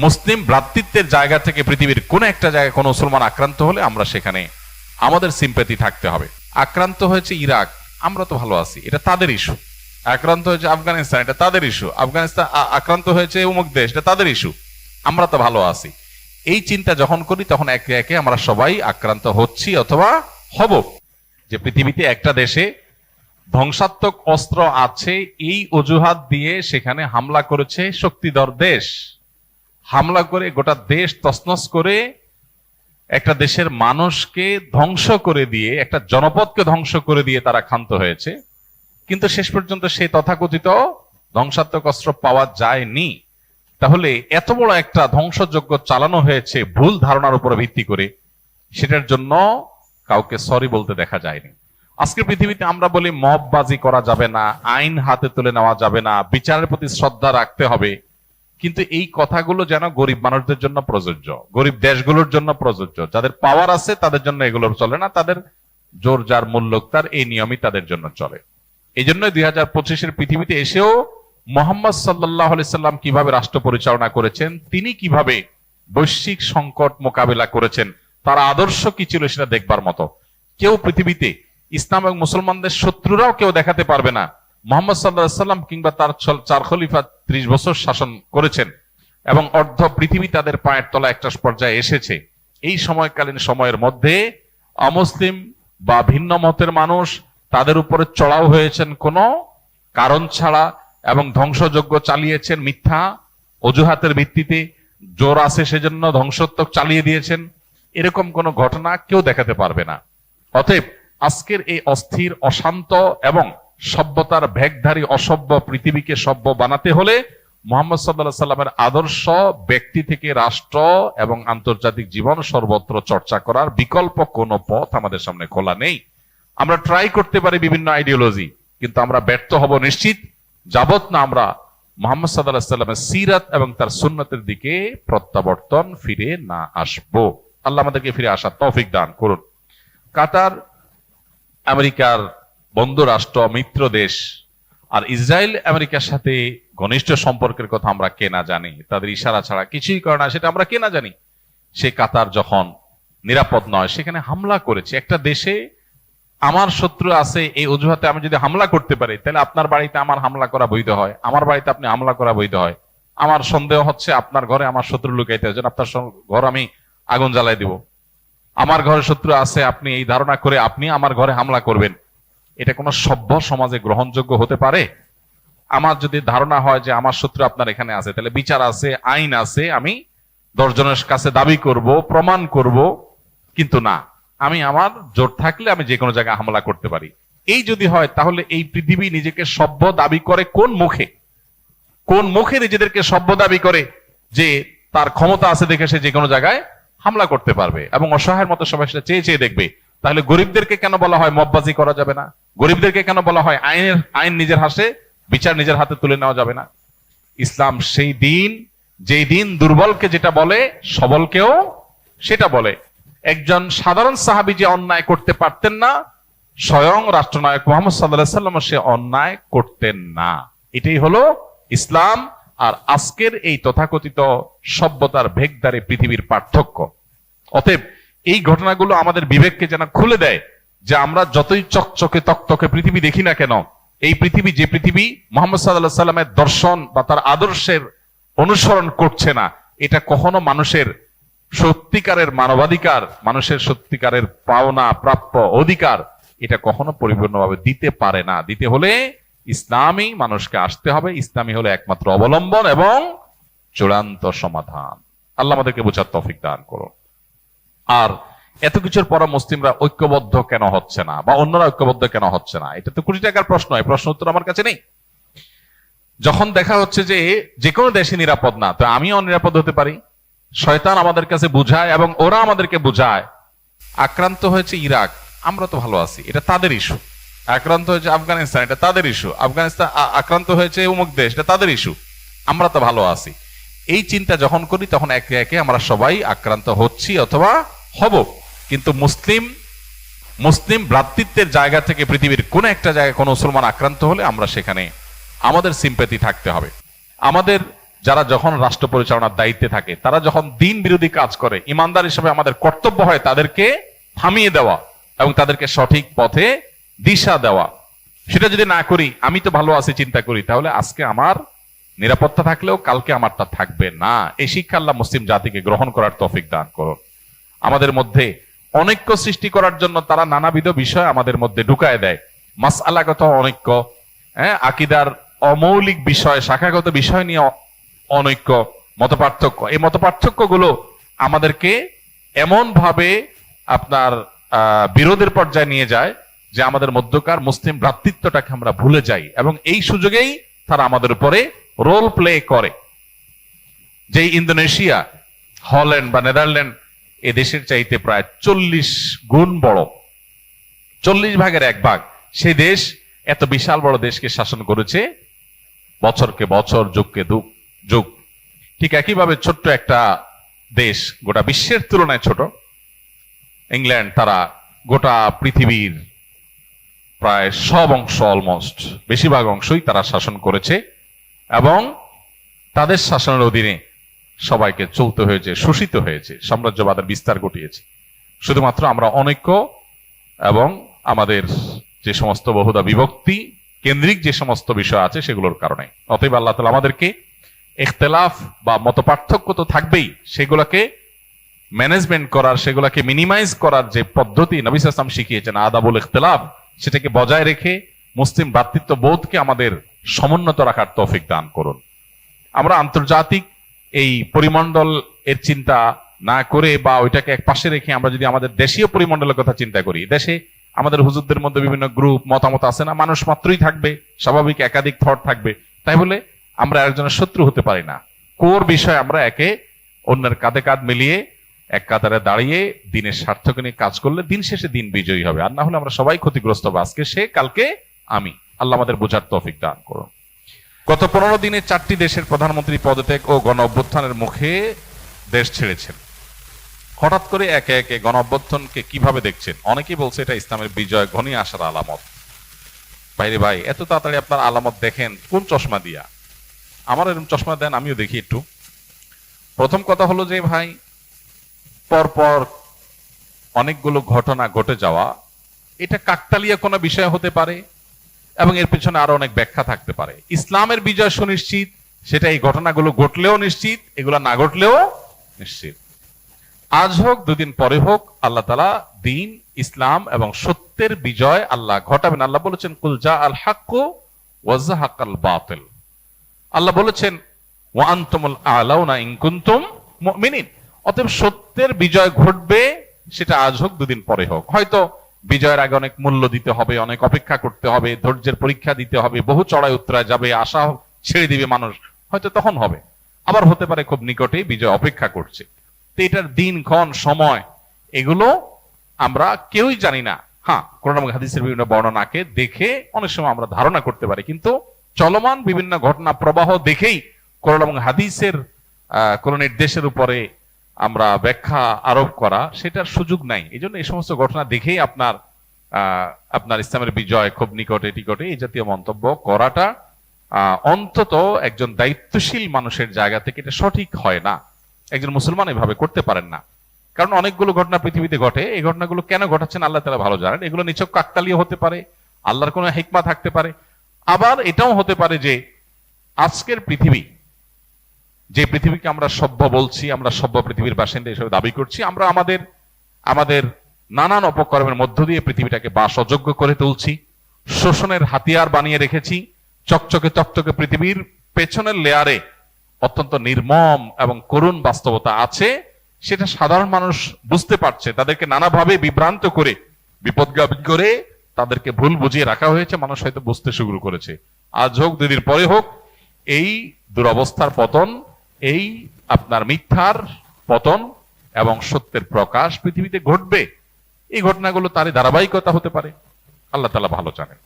মুসলিম ভ্রাতৃত্বের জায়গা থেকে পৃথিবীর কোন একটা জায়গায় কোন মুসলমান আক্রান্ত হলে আমরা সেখানে আমাদের সিম্প্যাথি থাকতে হবে। আক্রান্ত হয়েছে ইরাক, আমরা তো ভালো আছি, এটা তাদের ইস্যু। আক্রান্ত হয়েছে আফগানিস্তান, এটা তাদের ইস্যু। আফগানিস্তান আক্রান্ত হয়েছে অমুক দেশ, এটা তাদের ইস্যু, আমরা তো ভালো আছি। এই চিন্তা যখন করি তখন একে একে আমরা সবাই আক্রান্ত হচ্ছি অথবা হব। যে পৃথিবীতে একটা দেশে ধ্বংসাত্মক অস্ত্র আছে, এই অজুহাত দিয়ে সেখানে হামলা করেছে শক্তিধর দেশ। হামলা করে গোটা দেশ তছনছ করে একটা দেশের মানুষকে ধ্বংস করে দিয়ে, একটা জনপদকে ধ্বংস করে দিয়ে তারা ক্ষান্ত হয়েছে। কিন্তু শেষ পর্যন্ত সেই তথাকথিত ধ্বংসাত্মক অস্ত্র পাওয়া যায়নি। তাহলে এত বড় একটা ধ্বংসযজ্ঞ চালানো হয়েছে ভুল ধারণার উপর ভিত্তি করে, সেটার জন্য কাউকে সরি বলতে দেখা যায়নি। আজকের পৃথিবীতে আমরা বলি মববাজি করা যাবে না, আইন হাতে তুলে নেওয়া যাবে না, বিচারের প্রতি শ্রদ্ধা রাখতে হবে। কিন্তু এই কথাগুলো যেন গরিব মানুষদের জন্য প্রযোজ্য, গরিব দেশগুলোর জন্য প্রযোজ্য। যাদের পাওয়ার আছে তাদের জন্য এগুলো চলে না, তাদের জোর যার মূল্যক তার, এই নিয়মই তাদের জন্য চলে। এই জন্য 2025-এর পৃথিবীতে এসেও মুহাম্মদ সাল্লাল্লাহু আলাইহি সাল্লাম কিভাবে রাষ্ট্র পরিচালনা করেছেন, তিনি কিভাবে বৈশ্বিক সংকট মোকাবেলা করেছেন, তার আদর্শ কি ছিল সেটা দেখবার মতো। কেউ পৃথিবীতে ইসলাম এবং মুসলমানদের শত্রুরাও কেউ দেখাতে পারবে না মুহাম্মদ সাল্লাল্লাহু আলাইহি সাল্লাম কিংবা তার 4 খলিফা 30 বছর শাসন করেছেন এবং অর্ধ পৃথিবী তাদের পায়ের তলা একটা পর্যায়ে এসেছে। এই সময়কালীন সময়ের মধ্যে অমুসলিম বা ভিন্ন মতের মানুষ তাদের উপরে চড়াও হয়েছেন কোনো কারণ ছাড়া এবং ধ্বংসযজ্ঞ চালিয়েছেন মিথ্যা অজুহাতের ভিত্তিতে, জোর আছে সেজন্য ধ্বংসাত্মক চালিয়ে দিয়েছেন। এরকম কোনো ঘটনা কেউ দেখাতে পারবে না। অতএব আজকের এই অস্থির, অশান্ত এবং সভ্যতার ভেগধারী অসভ্য পৃথিবীকে সভ্য বানাতে হলে মুহাম্মদ সাল্লাল্লাহু আলাইহি সাল্লামের আদর্শ ব্যক্তি থেকে রাষ্ট্র এবং আন্তর্জাতিক জীবন সর্বত্র চর্চা করার বিকল্প কোনো পথ আমাদের সামনে খোলা নেই। আমরা ট্রাই করতে পারি বিভিন্ন আইডিওলজি, কিন্তু আমরা ব্যর্থ হব নিশ্চিত যাবত না আমরা মুহাম্মদ সাল্লাল্লাহু আলাইহি সাল্লামের সিরাত এবং তার সুন্নতের দিকে প্রত্যাবর্তন ফিরে না আসবো। আল্লাহ আমাদেরকে ফিরে আসার তৌফিক দান করুন। কাতার আমেরিকার বন্ধু রাষ্ট্র, মিত্র দেশ, আর ইসরায়েল আমেরিকার সাথে ঘনিষ্ঠ সম্পর্কের কথা আমরা কে না জানি, তাদের ইশারা ছাড়া কিছুই করে না, সেটা আমরা কে না জানি। সে কাতার যখন নিরাপদ নয় সেখানে হামলা করেছে একটা দেশে। আমার শত্রু আছে এই অজুহাতে আমি যদি হামলা করতে পারি, তাহলে আপনার বাড়িতে আমার হামলা করা বৈধ হয়, আমার বাড়িতে আপনি হামলা করা বৈধ হয়। আমার সন্দেহ হচ্ছে আপনার ঘরে আমার শত্রু লুকাইতে হয়, আপনার ঘর আমি আগুন জ্বালাই দিব। আমার ঘরে শত্রু আছে, আপনি এই ধারণা করে আপনি আমার ঘরে হামলা করবেন, এটা কোনো সভ্য সমাজে গ্রহণযোগ্য হতে পারে? আমার যদি ধারণা হয় যে আমার শত্রু আপনার এখানে আছে, তাহলে বিচার আছে, আইন আছে, আমি 10 জনের কাছে দাবি করব, প্রমাণ করব। কিন্তু না, আমি আমার জোর থাকলে আমি যে কোনো জায়গায় হামলা করতে পারি। এই যদি হয় তাহলে এই পৃথিবী নিজেকে সভ্য দাবি করে কোন মুখে? কোন মুখে নিজেদেরকে সভ্য দাবি করে যে তার ক্ষমতা আছে দেখে সে যে কোনো জায়গায় হামলা করতে পারবে এবং অসহায়ের মতো সবাই সেটা চেয়ে চেয়ে দেখবে? তাহলে গরিবদেরকে কেন বলা হয় মববাজি করা যাবে না? গরিবদেরকে কেন বলা হয় আইন নিজের হাতে, বিচার নিজের হাতে তুলে নেওয়া যাবে না? ইসলাম সেই দিন, যেই দিন দুর্বলকে যেটা বলে সবলকেও সেটা বলে। একজন সাধারণ সাহাবী যে অন্যায় করতে পারতেন না, স্বয়ং রাষ্ট্রনায়ক মুহাম্মদ সাল্লাল্লাহু আলাইহি ওয়াসাল্লাম সে অন্যায় করতেন না। এটাই হলো ইসলাম আর আজকের এই তথাকথিত সভ্যতার ভেগধারী পৃথিবীর পার্থক্য। অতএব এই ঘটনাগুলো আমাদের বিবেককে যেন খুলে দেয় যে আমরা যতই চকচকে তকতকে পৃথিবী দেখি না কেন, এই পৃথিবী যে পৃথিবী মুহাম্মদ সাল্লাল্লাহু আলাইহি ওয়াসাল্লামের দর্শন বা তার আদর্শের অনুসরণ করছে না, এটা কখনো মানুষের সত্যিকারের মানবাধিকার, মানুষের সত্যিকারের পাওনা প্রাপ্য অধিকার, এটা কখনো পরিপূর্ণভাবে দিতে পারে না। দিতে হলে ইসলামই মানুষকে আসতে হবে, ইসলামই হলো একমাত্র অবলম্বন এবং চূড়ান্ত সমাধান। আল্লাহ আমাদেরকে বোঝার তৌফিক দান করুন। আর এত কিছুর পর মুসলিমরা ঐক্যবদ্ধ কেন হচ্ছে না বা অন্যরা ঐক্যবদ্ধ কেন হচ্ছে না, এটা তো কোটি টাকার প্রশ্ন। এই প্রশ্ন উত্তর আমার কাছে নেই। যখন দেখা হচ্ছে যে কোনো দেশে নিরাপদ না, তো আমিও অনিরাপদ হতে পারি। শয়তান আমাদের কাছে বুঝায় এবং ওরা আমাদেরকে বুঝায় আক্রান্ত হয়েছে ইরাক, আমরা তো ভালো আছি, এটা তাদের ইস্যু। আক্রান্ত হয়েছে আফগানিস্তান, এটা তাদের ইস্যু। আফগানিস্তান আক্রান্ত হয়েছে অমুক দেশ, এটা তাদের ইস্যু, আমরা তো ভালো আছি। এই চিন্তা যখন করি তখন একে একে আমরা সবাই আক্রান্ত হচ্ছি অথবা হব। কিন্তু মুসলিম ভ্রাতৃত্বের জায়গা থেকে পৃথিবীর কোন একটা জায়গায় কোন মুসলমান আক্রান্ত হলে আমরা সেখানে আমাদের সিম্প্যাথি থাকতে হবে। আমাদের যারা যখন রাষ্ট্র পরিচালনার দায়িত্বে থাকে, তারা যখন দিন বিরোধী কাজ করে, ইমানদার হিসেবে আমাদের কর্তব্য হয় তাদেরকে থামিয়ে দেওয়া এবং তাদেরকে সঠিক পথে দিশা দেওয়া। সেটা যদি না করি, আমি তো ভালো আছি চিন্তা করি, তাহলে আজকে আমার নিরাপত্তা থাকলেও কালকে আমারটা থাকবে না। এই শিক্ষা আল্লাহ মুসলিম জাতিকে গ্রহণ করার তৌফিক দান করুন। আমাদের মধ্যে অনৈক্য সৃষ্টি করার জন্য তারা নানাবিধ বিষয় আমাদের মধ্যে ঢুকায় দেয়। মাসআলাগত অনৈক্য, আকীদার অমৌলিক বিষয়, শাখাগত বিষয় নিয়ে অনৈক্য, মতপার্থক্য। এই মতপার্থক্যগুলো আমাদেরকে এমন ভাবে আপনার বিরোধের পর্যায়ে নিয়ে যায় যে আমাদের মধ্যকার মুসলিম ভ্রাতৃত্বটাকে আমরা ভুলে যাই, এবং এই সুযোগেই তারা আমাদের উপরে রোল প্লে করে। যে ইন্দোনেশিয়া, হল্যান্ড বা নেদারল্যান্ড এ দেশের চাইতে প্রায় 40 গুণ বড়, 40 ভাগের 1 ভাগ, সেই দেশ এত বিশাল বড় দেশকে শাসন করেছে বছরকে বছর, যুগকে যুগ। ঠিক একইভাবে ছোট্ট একটা দেশ, গোটা বিশ্বের তুলনায় ছোট, ইংল্যান্ড, তারা গোটা পৃথিবীর প্রায় সব অংশ, অলমোস্ট বেশিরভাগ অংশই তারা শাসন করেছে, এবং তাদের শাসনের অধীনে সবাইকে চলতে হয়েছে, শোষিত হয়েছে, সাম্রাজ্যবাদের বিস্তার ঘটিয়েছে। শুধুমাত্র আমরা অনৈক্য এবং আমাদের যে সমস্ত বহুদা বিভক্তি কেন্দ্রিক যে সমস্ত বিষয় আছে সেগুলোর কারণে। অতএব আল্লাহ তাআলা আমাদেরকে ইখতিলাফ বা মতপার্থক্য তো থাকবেই, সেগুলোকে ম্যানেজমেন্ট করার, সেগুলোকে মিনিমাইজ করার যে পদ্ধতি নবী সাল্লাল্লাহু আলাইহি ওয়াসাল্লাম শিখিয়েছেন, আদাবুল ইখতিলাফ, সেটাকে বজায় রেখে মুসলিম ভ্রাতৃত্ব বোধকে আমাদের সমুন্নত রাখার তৌফিক দান করুন। আমরা আন্তর্জাতিক এই পরিমণ্ডল এর চিন্তা না করে বা ওইটাকে এক পাশে রেখে আমরা যদি আমাদের দেশীয় পরিমণ্ডলের কথা চিন্তা করি, দেশে আমাদের হুজুরদের মধ্যে বিভিন্ন গ্রুপ মতামত আছে না, মানুষ মাত্রই থাকবে, স্বাভাবিক একাধিক থট থাকবে, তাই বলে আমরা একজনের শত্রু হতে পারি না। কোর বিষয় আমরা একে অন্যের কাঁধে কাঁধ মিলিয়ে এক কাতারে দাঁড়িয়ে দিনের স্বার্থকে নিয়ে কাজ করলে দিন শেষে দিন বিজয়ী হবে, আর না হলে আমরা সবাই ক্ষতিগ্রস্ত হবে। আজকে সে, কালকে আমি। আল্লাহ আমাদের বোঝার তৌফিক দান করুন। গত 15 দিনে 4টি দেশের প্রধানমন্ত্রী পদত্যাগ ও গণ অভ্যুত্থানের মুখে দেশ ছেড়েছেন। হঠাৎ করে একে একে গণ অভ্যুত্থানকে কিভাবে দেখছেন? অনেকেই বলছে এটা ইসলামের বিজয় ঘনিয়ে আসার আলামত। ভাইরে ভাই, এত তাড়াতাড়ি আপনার আলামত দেখেন কোন চশমা দিয়া? আমার এরকম চশমা দেন, আমিও দেখি একটু। প্রথম কথা হলো যে ভাই, পরপর অনেকগুলো ঘটনা ঘটে যাওয়া, এটা কাকতালীয় কোনো বিষয় হতে পারে এবং এর পেছনে আরো অনেক ব্যাখ্যা থাকতে পারে। ইসলামের বিজয় সুনিশ্চিত, সেটা এই ঘটনাগুলো ঘটলেও নিশ্চিত, এগুলো না ঘটলেও নিশ্চিত। আজ হোক, দুদিন পরে হোক, আল্লাহ তাআলা দ্বীন, ইসলাম এবং সত্যের বিজয় আল্লাহ ঘটাবেন। আল্লাহ বলেছেন, কুল জা আল হাক্কু ওয়া যাহাকাল বাতিল। আল্লাহ বলেছেন, ওয়া আনতুমুল আ'লাউনা ইন কুনতুম মুমিনিন। অতএব সত্যের বিজয় ঘটবে, সেটা আজ হোক, দুদিন পরে হোক। হয়তো বিজয়ের আগে অনেক মূল্য দিতে হবে, অনেক অপেক্ষা করতে হবে, ধৈর্যের পরীক্ষা দিতে হবে, বহু চড়াই উতরায় যাবে, আশা ছেড়ে দিবে মানুষ, হয়তো তখন হবে। আবার হতে পারে খুব নিকটে বিজয় অপেক্ষা করছে। তো এটার দিনক্ষণ, সময়, এগুলো আমরা কেউই জানি না। হ্যাঁ, কোরআন এবং হাদিসের বিভিন্ন বর্ণনাকে দেখে অনেক সময় আমরা ধারণা করতে পারি, কিন্তু চলমান বিভিন্ন ঘটনা প্রবাহ দেখেই কোরআন এবং হাদিসের কোন নির্দেশের উপরে আমরা ব্যাখ্যা আরোপ করা, সেটার সুযোগ নাই। এই জন্য এই সমস্ত ঘটনা দেখেই আপনার ইসলামের বিজয় খুব নিকটে টিকটে এই জাতীয় মন্তব্য করাটা অন্তত একজন দায়িত্বশীল মানুষের জায়গা থেকে এটা সঠিক হয় না। একজন মুসলমান এভাবে করতে পারেন না, কারণ অনেকগুলো ঘটনা পৃথিবীতে ঘটে। এই ঘটনাগুলো কেন ঘটাচ্ছেন আল্লাহ তাআলা ভালো জানেন। এগুলো নিছক কাকতালীয় হতে পারে, আল্লাহর কোনো হিকমা থাকতে পারে। আবার এটাও হতে পারে যে আজকের পৃথিবী, যে পৃথিবীকে আমরা সভ্য বলছি, আমরা সভ্য পৃথিবীর বাসিন্দা হিসেবে দাবি করছি, আমরা আমাদের নানান অপকর্মের মধ্য দিয়ে পৃথিবীটাকে বাস অযোগ্য করে তুলছি, শোষণের হাতিয়ার বানিয়ে রেখেছি। চকচকে পৃথিবীর পেছনের লেয়ারে অত্যন্ত নির্মম এবং করুণ বাস্তবতা আছে, সেটা সাধারণ মানুষ বুঝতে পারছে। তাদেরকে নানাভাবে বিভ্রান্ত করে, বিপদগামী করে তাদেরকে ভুল বুঝিয়ে রাখা হয়েছে, মানুষ হয়তো বুঝতে শুরু করেছে। আজ হোক, দুদিন পরে হোক, এই দুরবস্থার পতন, এই আপনার মিথ্যার পতন এবং সত্যের প্রকাশ পৃথিবীতে ঘটবে। এই ঘটনাগুলো তারই ধারাবাহিকতা হতে পারে, আল্লাহ তাআলা ভালো জানেন।